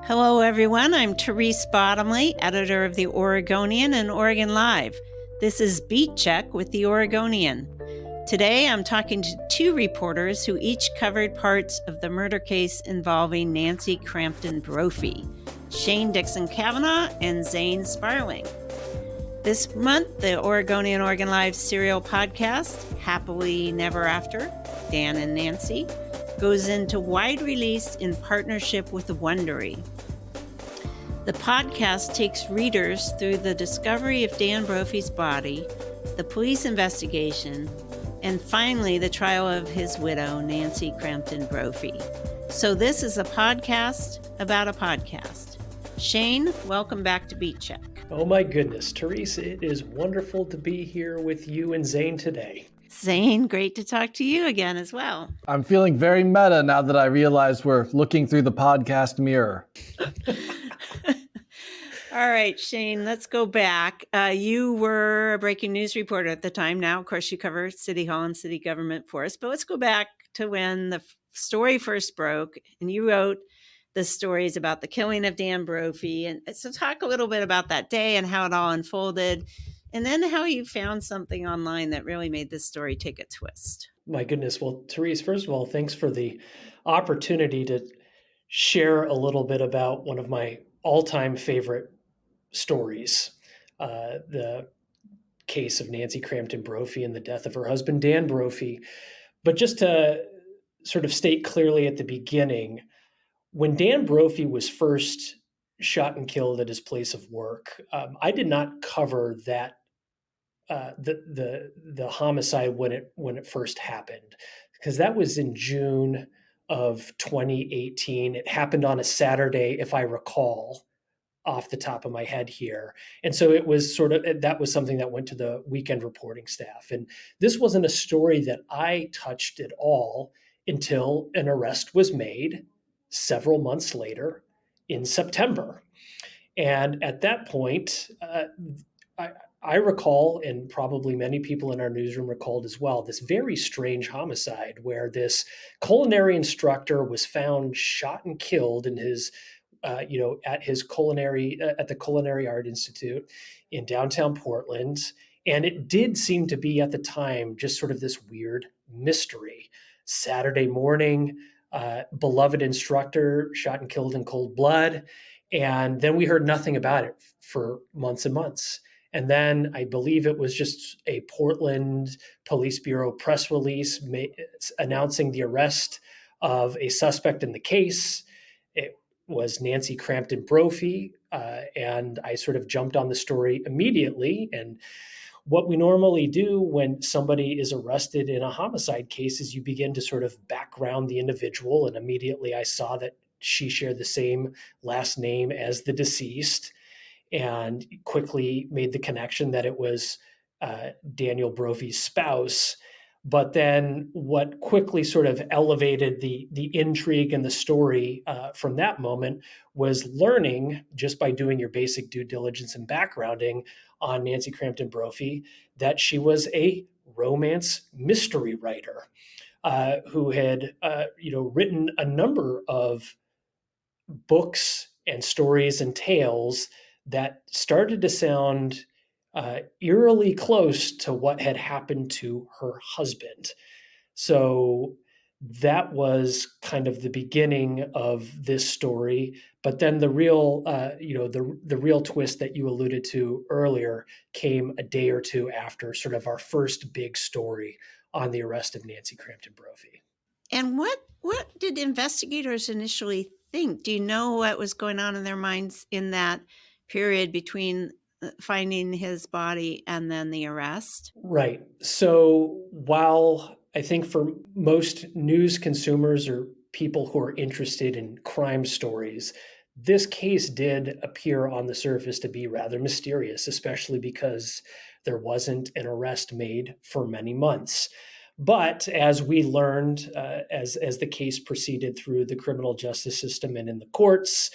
Hello, everyone. I'm Therese Bottomly, editor of the Oregonian and OregonLive. This is Beat Check with the Oregonian. Today, I'm talking to two reporters who each covered parts of the murder case involving Nancy Crampton Brophy, Shane Dixon Kavanaugh, and Zane Sparling. This month, the Oregonian OregonLive serial podcast, Happily Never After, Dan and Nancy, goes into wide release in partnership with Wondery. The podcast takes readers through the discovery of Dan Brophy's body, the police investigation, and finally the trial of his widow, Nancy Crampton Brophy. So this is a podcast about a podcast. Shane, welcome back to Beat Check. Oh my goodness, Therese, it is wonderful to be here with you and Zane today. Zane, great to talk to you again as well. I'm feeling very meta now that I realize we're looking through the podcast mirror. All right, Shane, let's go back. You were a breaking news reporter at the time. Now, of course, you cover City Hall and city government for us. But let's go back to when the story first broke, and you wrote the stories about the killing of Dan Brophy. And so talk a little bit about that day and how it all unfolded, and then how you found something online that really made this story take a twist. My goodness. Well, Therese, first of all, thanks for the opportunity to share a little bit about one of my all-time favorite stories, the case of Nancy Crampton Brophy and the death of her husband, Dan Brophy. But just to sort of state clearly at the beginning, when Dan Brophy was first shot and killed at his place of work, I did not cover that the homicide when it first happened, because that was in June of 2018. It happened on a Saturday, if I recall, off the top of my head here. And so it was that was something that went to the weekend reporting staff. And this wasn't a story that I touched at all until an arrest was made several months later in September. And at that point, I recall, and probably many people in our newsroom recalled as well, this very strange homicide where this culinary instructor was found shot and killed in his, at the Culinary Art Institute in downtown Portland. And it did seem to be at the time just sort of this weird mystery. Saturday morning, beloved instructor shot and killed in cold blood. And then we heard nothing about it for months and months. And then I believe it was just a Portland Police Bureau press release announcing the arrest of a suspect in the case. It was Nancy Crampton Brophy, and I sort of jumped on the story immediately. And what we normally do when somebody is arrested in a homicide case is you begin to sort of background the individual. And immediately I saw that she shared the same last name as the deceased, and quickly made the connection that it was Daniel Brophy's spouse. But then what quickly sort of elevated the intrigue and the story from that moment was learning, just by doing your basic due diligence and backgrounding on Nancy Crampton Brophy, that she was a romance mystery writer who had written a number of books and stories and tales that started to sound eerily close to what had happened to her husband. So that was kind of the beginning of this story. But then the real, the real twist that you alluded to earlier came a day or two after sort of our first big story on the arrest of Nancy Crampton Brophy. And what did investigators initially think? Do you know what was going on in their minds in that period between finding his body and then the arrest? Right. So while I think for most news consumers or people who are interested in crime stories, this case did appear on the surface to be rather mysterious, especially because there wasn't an arrest made for many months. But as we learned, as the case proceeded through the criminal justice system and in the courts,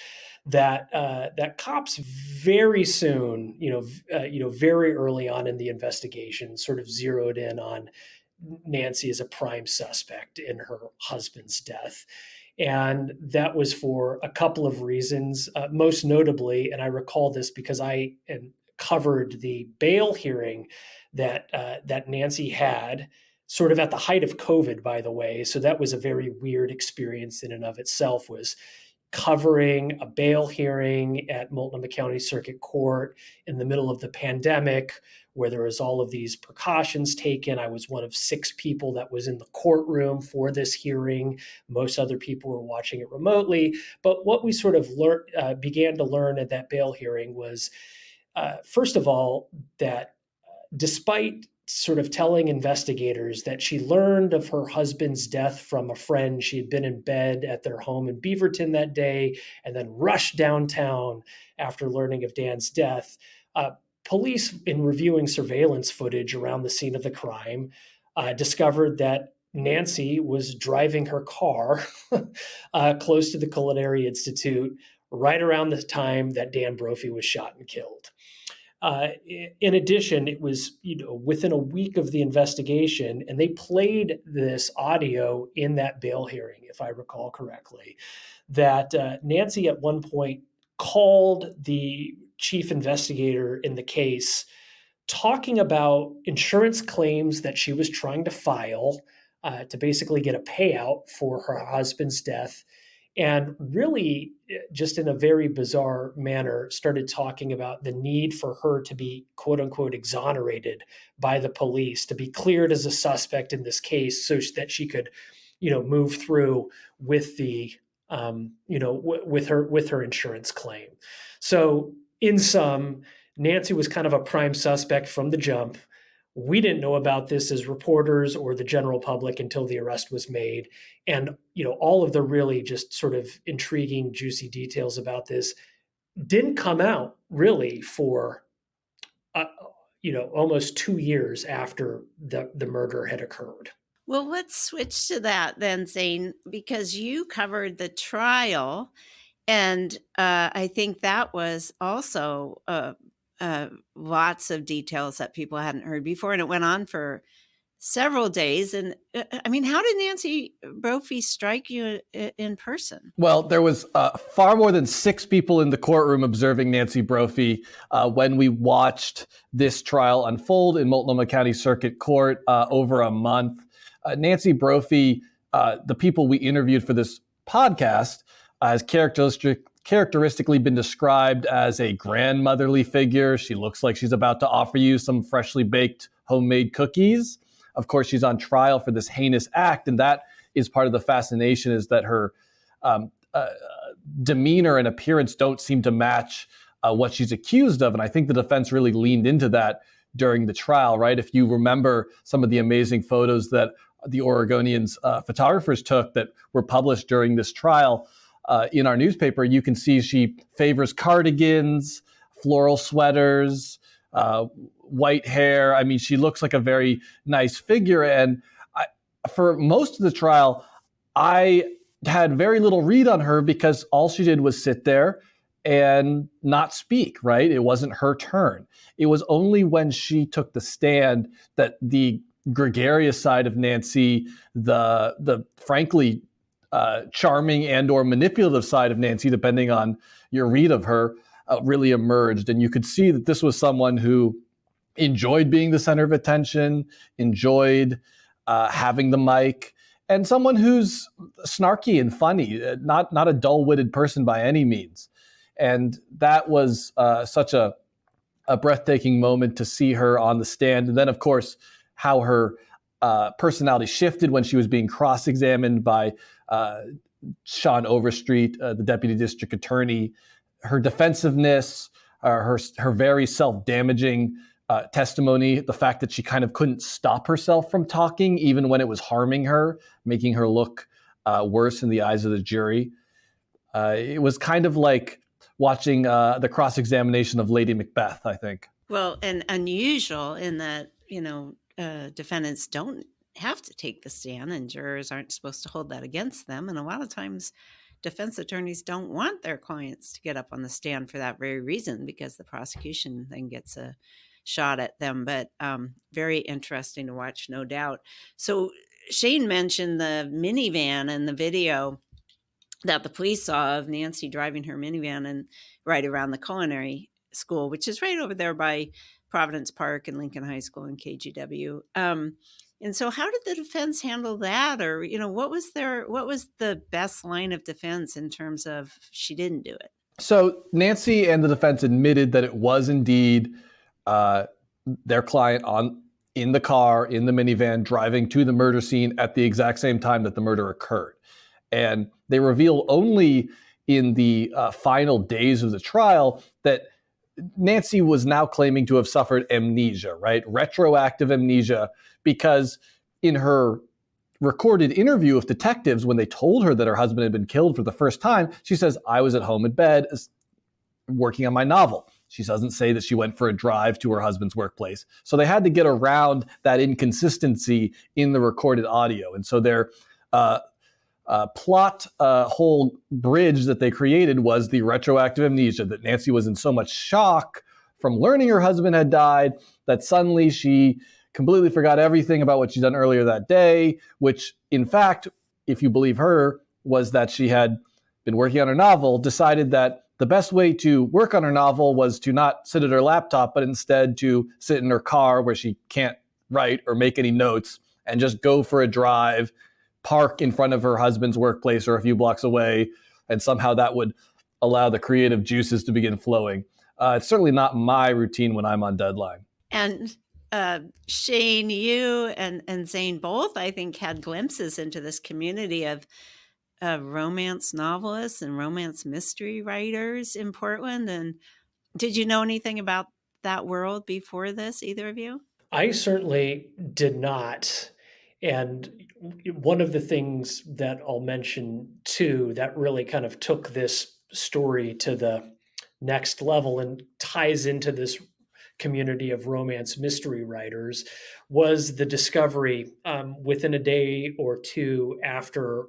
that cops very soon, very early on in the investigation, sort of zeroed in on Nancy as a prime suspect in her husband's death. And that was for a couple of reasons, most notably, and I recall this because I covered the bail hearing that Nancy had sort of at the height of COVID, by the way. So that was a very weird experience in and of itself, was covering a bail hearing at Multnomah County Circuit Court in the middle of the pandemic, where there was all of these precautions taken. I was one of 6 people that was in the courtroom for this hearing. Most other people were watching it remotely. But what we sort of began to learn at that bail hearing was, first of all, that despite sort of telling investigators that she learned of her husband's death from a friend, she had been in bed at their home in Beaverton that day and then rushed downtown after learning of Dan's death. Police, in reviewing surveillance footage around the scene of the crime, discovered that Nancy was driving her car close to the Culinary Institute right around the time that Dan Brophy was shot and killed. In addition, it was within a week of the investigation, and they played this audio in that bail hearing, if I recall correctly, that Nancy at one point called the chief investigator in the case, talking about insurance claims that she was trying to file to basically get a payout for her husband's death. And really, just in a very bizarre manner, started talking about the need for her to be, quote unquote, exonerated by the police, to be cleared as a suspect in this case so that she could, move through with the, with her insurance claim. So in sum, Nancy was kind of a prime suspect from the jump. We didn't know about this as reporters or the general public until the arrest was made. And, all of the really just sort of intriguing, juicy details about this didn't come out really for, almost 2 years after the murder had occurred. Well, let's switch to that then, Zane, because you covered the trial. And I think that was also lots of details that people hadn't heard before. And it went on for several days. And I mean, how did Nancy Brophy strike you in person? Well, there was far more than 6 people in the courtroom observing Nancy Brophy when we watched this trial unfold in Multnomah County Circuit Court over a month. Nancy Brophy, the people we interviewed for this podcast, has characteristically been described as a grandmotherly figure. She looks like she's about to offer you some freshly baked homemade cookies. Of course, she's on trial for this heinous act, and that is part of the fascination, is that her demeanor and appearance don't seem to match what she's accused of. And I think the defense really leaned into that during the trial, right? If you remember some of the amazing photos that the Oregonian's photographers took that were published during this trial in our newspaper, you can see she favors cardigans, floral sweaters, white hair. I mean, she looks like a very nice figure. And for most of the trial, I had very little read on her because all she did was sit there and not speak, right? It wasn't her turn. It was only when she took the stand that the gregarious side of Nancy, the frankly charming and or manipulative side of Nancy, depending on your read of her, really emerged. And you could see that this was someone who enjoyed being the center of attention, enjoyed having the mic, and someone who's snarky and funny, not a dull-witted person by any means. And that was such a breathtaking moment to see her on the stand. And then, of course, how her personality shifted when she was being cross-examined by Sean Overstreet, the deputy district attorney. Her defensiveness, her very self-damaging testimony, the fact that she kind of couldn't stop herself from talking, even when it was harming her, making her look worse in the eyes of the jury. It was kind of like watching the cross-examination of Lady Macbeth, I think. Well, and unusual in that, defendants don't have to take the stand and jurors aren't supposed to hold that against them. And a lot of times defense attorneys don't want their clients to get up on the stand for that very reason, because the prosecution then gets a shot at them. But very interesting to watch, no doubt. So Shane mentioned the minivan in the video. that the police saw of Nancy driving her minivan and right around the culinary school, which is right over there by Providence Park and Lincoln High School and KGW. And so how did the defense handle that? Or, what was the best line of defense in terms of she didn't do it? So Nancy and the defense admitted that it was indeed their client in the car, in the minivan, driving to the murder scene at the exact same time that the murder occurred. And they reveal only in the final days of the trial that Nancy was now claiming to have suffered amnesia, right? Retroactive amnesia, because in her recorded interview with detectives, when they told her that her husband had been killed for the first time, she says, I was at home in bed working on my novel. She doesn't say that she went for a drive to her husband's workplace. So they had to get around that inconsistency in the recorded audio. And so their plot whole bridge that they created was the retroactive amnesia, that Nancy was in so much shock from learning her husband had died that suddenly she completely forgot everything about what she'd done earlier that day, which in fact, if you believe her, was that she had been working on her novel, decided that the best way to work on her novel was to not sit at her laptop, but instead to sit in her car where she can't write or make any notes and just go for a drive, park in front of her husband's workplace or a few blocks away, and somehow that would allow the creative juices to begin flowing. It's certainly not my routine when I'm on deadline. And Shane, you and Zane both, I think, had glimpses into this community of romance novelists and romance mystery writers in Portland. And did you know anything about that world before this, either of you? I certainly did not. And one of the things that I'll mention too, that really kind of took this story to the next level and ties into this community of romance mystery writers, was the discovery within a day or two after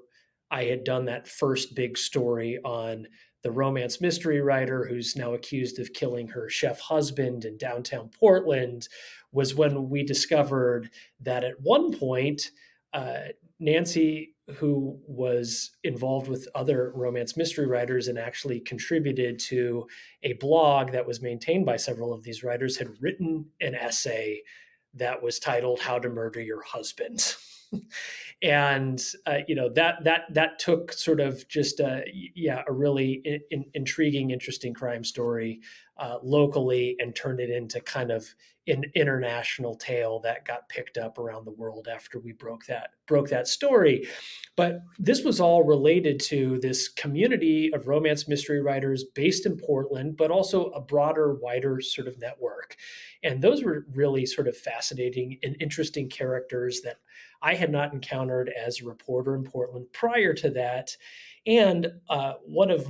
I had done that first big story on the romance mystery writer who's now accused of killing her chef husband in downtown Portland, was when we discovered that at one point, Nancy, who was involved with other romance mystery writers and actually contributed to a blog that was maintained by several of these writers, had written an essay that was titled "How to Murder Your Husband." And that took sort of just a really intriguing, interesting crime story locally and turned it into kind of an international tale that got picked up around the world after we broke that story. But this was all related to this community of romance mystery writers based in Portland, but also a broader, wider sort of network. And those were really sort of fascinating and interesting characters that I had not encountered as a reporter in Portland prior to that. And one of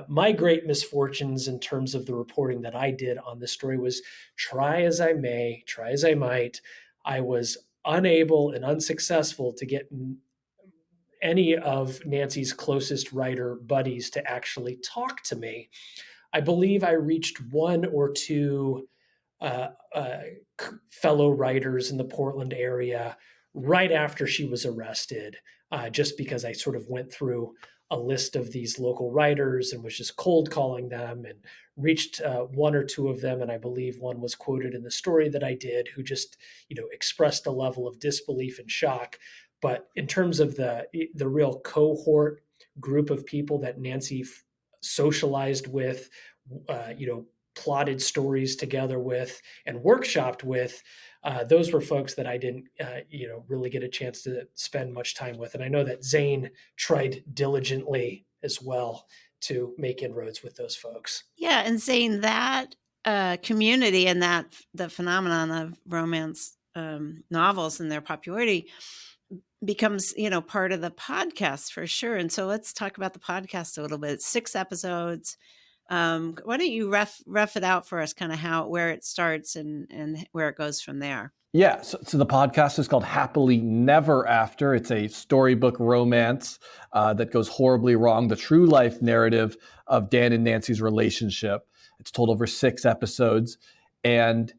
my great misfortunes in terms of the reporting that I did on this story was, try as I might, I was unable and unsuccessful to get any of Nancy's closest writer buddies to actually talk to me. I believe I reached one or two fellow writers in the Portland area right after she was arrested, just because I sort of went through a list of these local writers and was just cold calling them and reached one or two of them. And I believe one was quoted in the story that I did, who just, expressed a level of disbelief and shock. But in terms of the real cohort group of people that Nancy socialized with, plotted stories together with and workshopped with, those were folks that I didn't, really get a chance to spend much time with. And I know that Zane tried diligently as well to make inroads with those folks. Yeah, and Zane, that community and the phenomenon of romance novels and their popularity becomes, part of the podcast for sure. And so let's talk about the podcast a little bit. 6 episodes. Why don't you rough it out for us, kind of where it starts and where it goes from there? Yeah, so the podcast is called Happily Never After. It's a storybook romance that goes horribly wrong, the true life narrative of Dan and Nancy's relationship. It's told over 6 episodes. And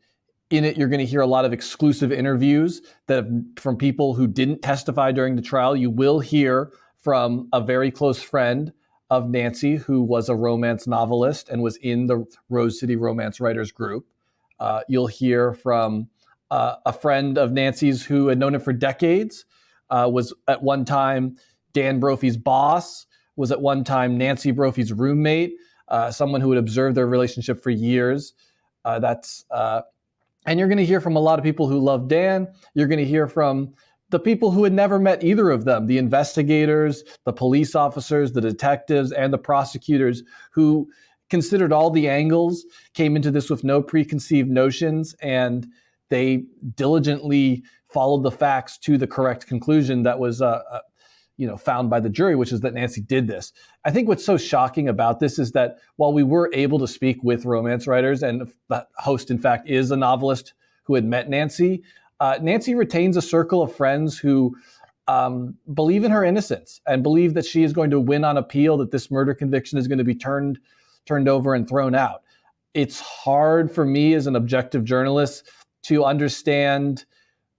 in it, you're going to hear a lot of exclusive interviews from people who didn't testify during the trial. You will hear from a very close friend of Nancy, who was a romance novelist and was in the Rose City Romance Writers group. You'll hear from a friend of Nancy's who had known him for decades, was at one time Dan Brophy's boss, was at one time Nancy Brophy's roommate, someone who had observed their relationship for years. And you're going to hear from a lot of people who love Dan. You're going to hear from the people who had never met either of them, the investigators, the police officers, the detectives, and the prosecutors who considered all the angles, came into this with no preconceived notions, and they diligently followed the facts to the correct conclusion that was found by the jury, which is that Nancy did this. I think what's so shocking about this is that while we were able to speak with romance writers, and the host, in fact, is a novelist who had met Nancy, Nancy retains a circle of friends who believe in her innocence and believe that she is going to win on appeal, that this murder conviction is going to be turned over and thrown out. It's hard for me as an objective journalist to understand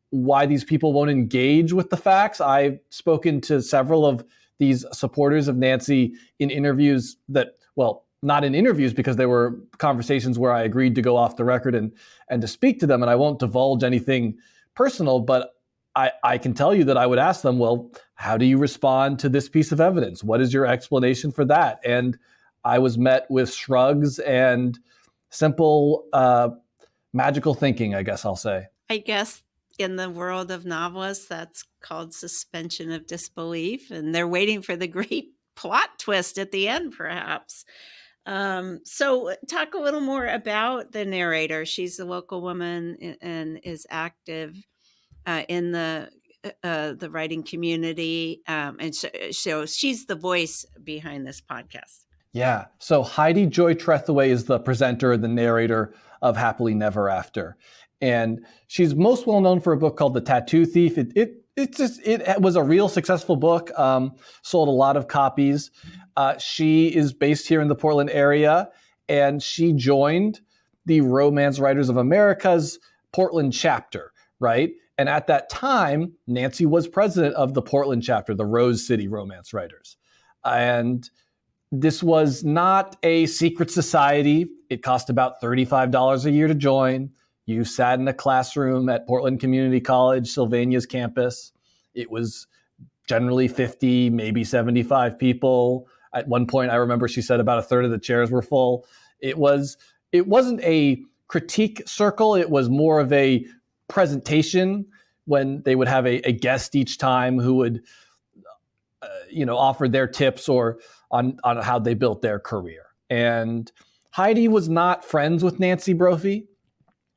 why these people won't engage with the facts. I've spoken to several of these supporters of Nancy in interviews that, well, not in interviews because they were conversations where I agreed to go off the record and to speak to them, and I won't divulge anything personal, but I can tell you that I would ask them, well, how do you respond to this piece of evidence? What is your explanation for that? And I was met with shrugs and simple magical thinking, I guess I'll say. I guess in the world of novelists, that's called suspension of disbelief, and they're waiting for the great plot twist at the end, perhaps. So talk a little more about the narrator. She's a local woman and is active in the writing community. And so she's the voice behind this podcast. Yeah. So Heidi Joy Trethewey is the presenter, the narrator of Happily Never After. And she's most well known for a book called The Tattoo Thief. It was a real successful book, sold a lot of copies. She is based here in the Portland area, and she joined the Romance Writers of America's Portland chapter, right? And at that time, Nancy was president of the Portland chapter, the Rose City Romance Writers. And this was not a secret society. It cost about $35 a year to join. You sat in a classroom at Portland Community College, Sylvania's campus. It was generally 50, maybe 75 people. At one point, I remember she said about a third of the chairs were full. It wasn't a critique circle. It was more of a presentation when they would have a guest each time who would offer their tips or on how they built their career. And Heidi was not friends with Nancy Brophy.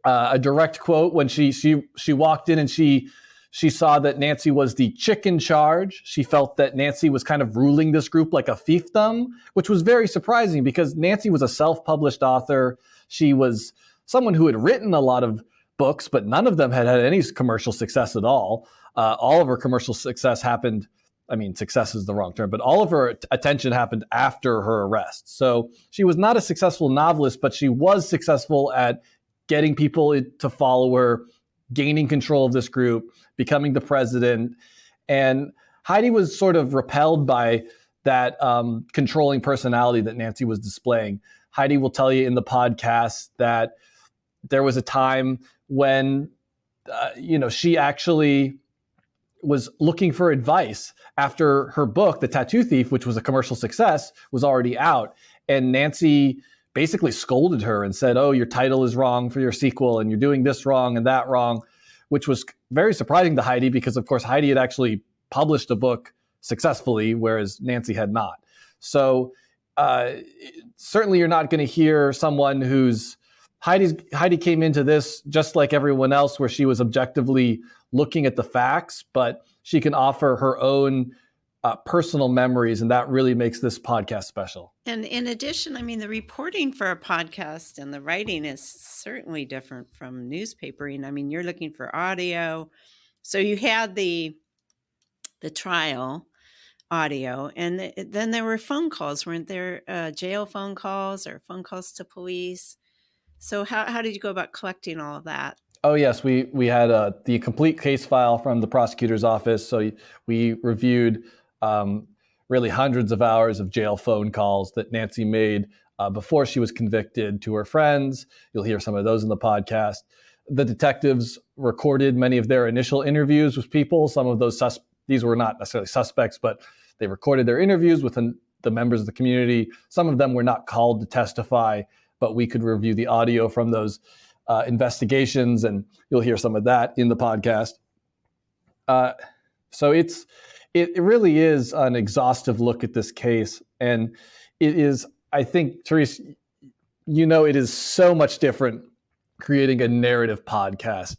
A direct quote, when she walked in and she saw that Nancy was the chick in charge. She felt that Nancy was kind of ruling this group like a fiefdom, which was very surprising because Nancy was a self-published author. She was someone who had written a lot of books, but none of them had any commercial success at all. All of her commercial success happened, success is the wrong term, but all of her attention happened after her arrest. So she was not a successful novelist, but she was successful at getting people to follow her, gaining control of this group, becoming the president. And Heidi was sort of repelled by that controlling personality that Nancy was displaying. Heidi will tell you in the podcast that there was a time when, she actually was looking for advice after her book, The Tattoo Thief, which was a commercial success, was already out. And Nancy basically scolded her and said, oh, your title is wrong for your sequel, and you're doing this wrong and that wrong, which was very surprising to Heidi because, of course, Heidi had actually published a book successfully, whereas Nancy had not. So certainly you're not going to hear someone who's Heidi came into this just like everyone else, where she was objectively looking at the facts, but she can offer her own personal memories, and that really makes this podcast special. And in addition, the reporting for a podcast and the writing is certainly different from newspapering. You're looking for audio. So you had the trial audio, and then there were phone calls. Weren't there jail phone calls or phone calls to police? So how did you go about collecting all of that? Oh, yes. We had the complete case file from the prosecutor's office. So we reviewed really hundreds of hours of jail phone calls that Nancy made before she was convicted to her friends. You'll hear some of those in the podcast. The detectives recorded many of their initial interviews with people. Some of those these were not necessarily suspects, but they recorded their interviews with the members of the community. Some of them were not called to testify, but we could review the audio from those investigations, and you'll hear some of that in the podcast. So it really is an exhaustive look at this case, and it is, I think, Therese, it is so much different creating a narrative podcast.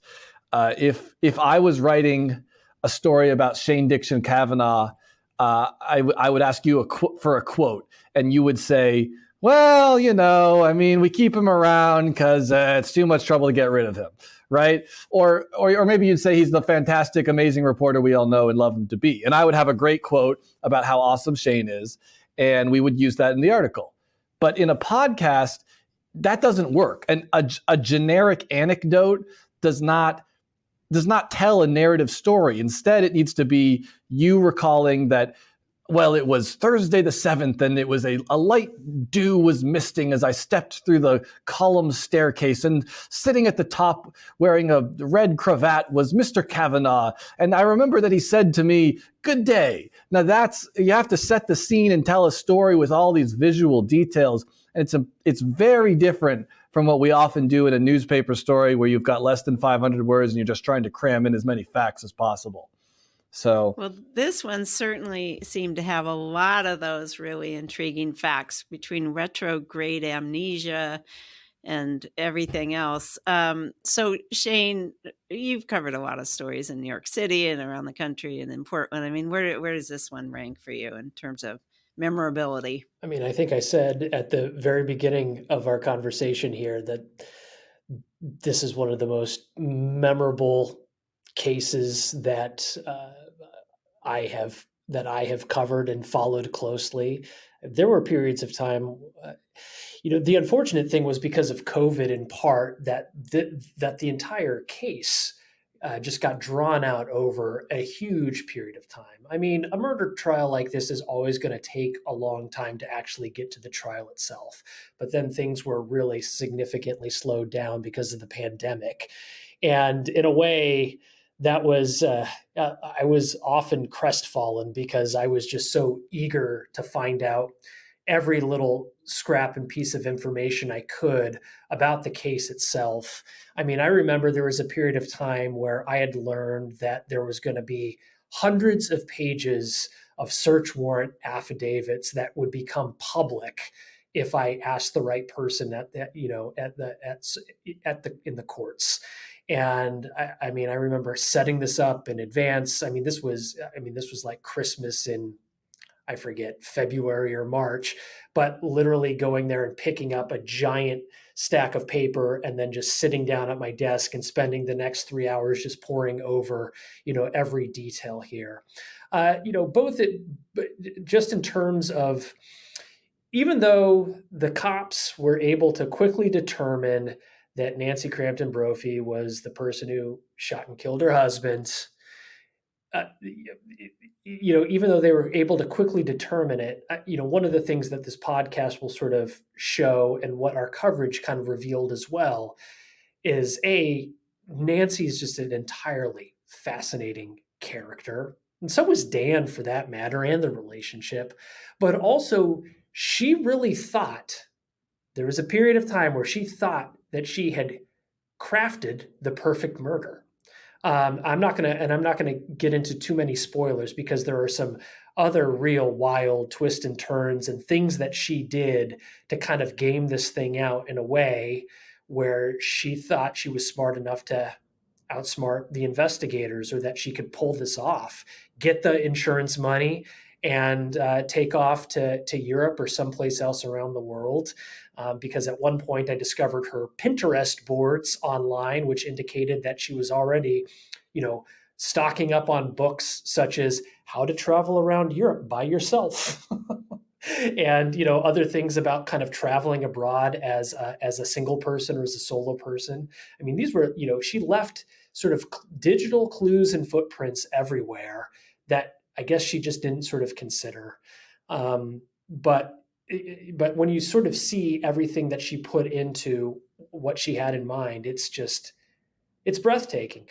If I was writing a story about Shane Dixon Kavanaugh, I would ask you for a quote, and you would say, well, we keep him around because it's too much trouble to get rid of him, right? Or maybe you'd say he's the fantastic, amazing reporter we all know and love him to be. And I would have a great quote about how awesome Shane is, and we would use that in the article. But in a podcast, that doesn't work. And a generic anecdote does not tell a narrative story. Instead, it needs to be you recalling that, well, it was Thursday the 7th, and it was a light dew was misting as I stepped through the column staircase, and sitting at the top wearing a red cravat was Mr. Kavanaugh. And I remember that he said to me, "Good day." Now you have to set the scene and tell a story with all these visual details. And it's very different from what we often do in a newspaper story where you've got less than 500 words and you're just trying to cram in as many facts as possible. So, well, this one certainly seemed to have a lot of those really intriguing facts between retrograde amnesia and everything else. So, Shane, you've covered a lot of stories in New York City and around the country and in Portland. I mean, where does this one rank for you in terms of memorability? I mean, I think I said at the very beginning of our conversation here that this is one of the most memorable cases that I have covered and followed closely. There were periods of time, the unfortunate thing was because of COVID in part that the entire case just got drawn out over a huge period of time. I mean, a murder trial like this is always going to take a long time to actually get to the trial itself. But then things were really significantly slowed down because of the pandemic. And in a way, that was, I was often crestfallen because I was just so eager to find out every little scrap and piece of information I could about the case itself. I mean, I remember there was a period of time where I had learned that there was going to be hundreds of pages of search warrant affidavits that would become public if I asked the right person in the courts. And I mean, I remember setting this up in advance. I mean, this was like Christmas in, I forget, February or March, but literally going there and picking up a giant stack of paper and then just sitting down at my desk and spending the next 3 hours just poring over, every detail here. Just in terms of, even though the cops were able to quickly determine that Nancy Crampton Brophy was the person who shot and killed her husband, even though they were able to quickly determine it, one of the things that this podcast will sort of show, and what our coverage kind of revealed as well, is Nancy is just an entirely fascinating character. And so was Dan, for that matter, and the relationship. But also, she really thought, there was a period of time where she thought that she had crafted the perfect murder. I'm not going to get into too many spoilers because there are some other real wild twists and turns and things that she did to kind of game this thing out in a way where she thought she was smart enough to outsmart the investigators, or that she could pull this off, get the insurance money, and take off to Europe or someplace else around the world. Because at one point I discovered her Pinterest boards online, which indicated that she was already, stocking up on books such as How to Travel Around Europe by Yourself. And, other things about kind of traveling abroad as a single person or as a solo person. I mean, these were, she left sort of digital clues and footprints everywhere that I guess she just didn't sort of consider. But when you sort of see everything that she put into what she had in mind, it's breathtaking.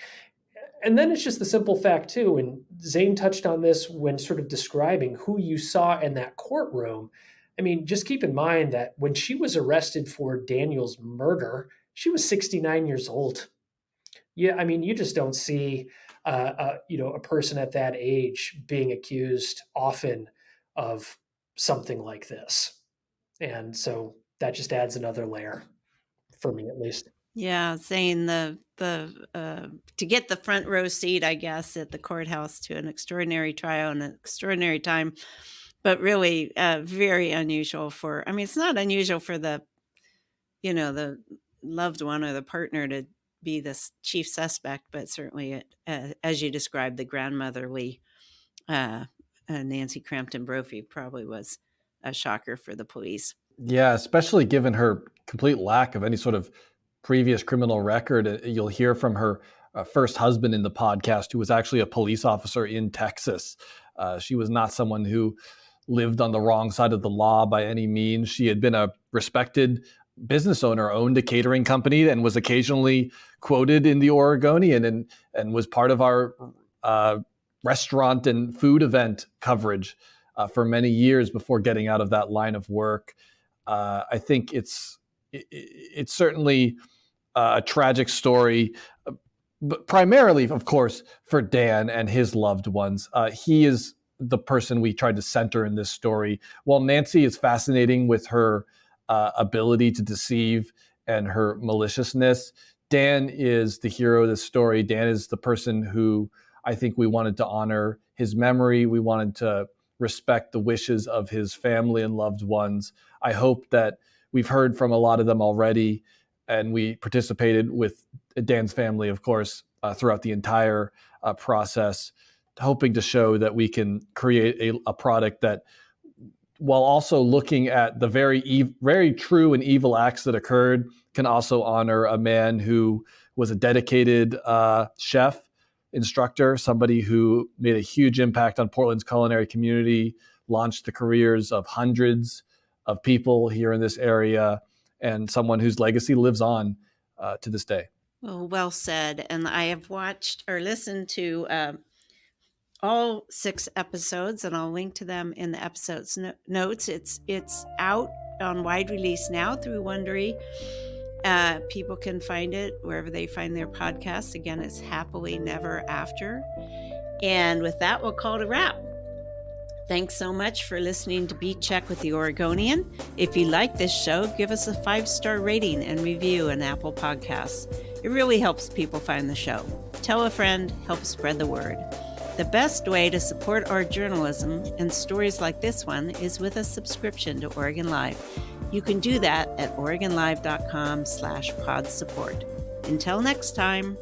And then it's just the simple fact too, and Zane touched on this when sort of describing who you saw in that courtroom. I mean, just keep in mind that when she was arrested for Daniel's murder, she was 69 years old. Yeah, I mean, you just don't see, a person at that age being accused often of something like this, and so that just adds another layer for me, at least. Yeah, saying the to get the front row seat, I guess, at the courthouse to an extraordinary trial and an extraordinary time, but really very unusual for. I mean, it's not unusual for the loved one or the partner to be this chief suspect, but certainly, as you described, the grandmotherly Nancy Crampton Brophy probably was a shocker for the police. Yeah, especially given her complete lack of any sort of previous criminal record. You'll hear from her first husband in the podcast, who was actually a police officer in Texas. She was not someone who lived on the wrong side of the law by any means. She had been a respected business owner, owned a catering company, and was occasionally quoted in the Oregonian and was part of our restaurant and food event coverage for many years before getting out of that line of work. I think it's certainly a tragic story, but primarily, of course, for Dan and his loved ones. He is the person we tried to center in this story. While Nancy is fascinating with her ability to deceive and her maliciousness, Dan is the hero of this story. Dan is the person who I think we wanted to honor his memory. We wanted to respect the wishes of his family and loved ones. I hope that we've heard from a lot of them already, and we participated with Dan's family, of course, throughout the entire process, hoping to show that we can create a product that, while also looking at the very true and evil acts that occurred, can also honor a man who was a dedicated chef, instructor, somebody who made a huge impact on Portland's culinary community, launched the careers of hundreds of people here in this area, and someone whose legacy lives on to this day. Well said. And I have watched or listened to all 6 episodes, and I'll link to them in the episode's notes. It's out on wide release now through Wondery. People can find it wherever they find their podcasts. Again, it's Happily Never After. And with that, we'll call it a wrap. Thanks so much for listening to Beat Check with the Oregonian. If you like this show, give us a 5-star rating and review on Apple Podcasts. It really helps people find the show. Tell a friend, help spread the word. The best way to support our journalism and stories like this one is with a subscription to OregonLive. You can do that at OregonLive.com/pod support. Until next time.